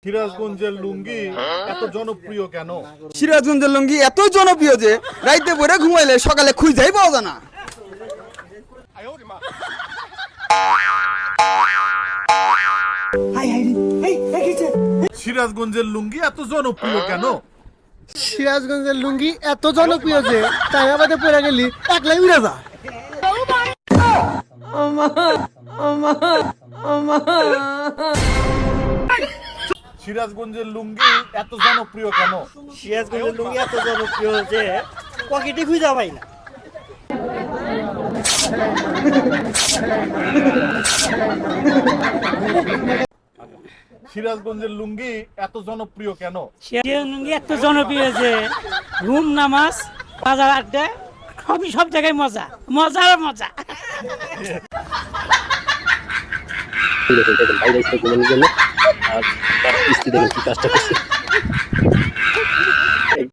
সিরাজগঞ্জের লুঙ্গি এত জনপ্রিয় কেন? সিরাজগঞ্জের লুঙ্গি এত জনপ্রিয় যে রাইতে পরে ঘুমাইলে সকালে খুঁজেই পাওয়া যায় না। সিরাজগঞ্জের লুঙ্গি এত জনপ্রিয় কেন? সিরাজগঞ্জের লুঙ্গি এত জনপ্রিয় যে তাই আমাদের পরে গেলি একলাই উড়ে যা। সিরাজগঞ্জের লুঙ্গি এত জনপ্রিয় কেন? সিরাজগঞ্জের লুঙ্গি এত জনপ্রিয় যে পকেটে খুঁজে পাই না। সিরাজগঞ্জের লুঙ্গি এত জনপ্রিয় কেন? সিরাজগঞ্জের লুঙ্গি এত জনপ্রিয় যে ঘুম নামাজ বাজার আড্ডা সব জায়গায় মজা মজা আর মজা। বাইরে ঘুমানোর জন্য আর তার স্ত্রী দেখেন কি কাজটা করছে।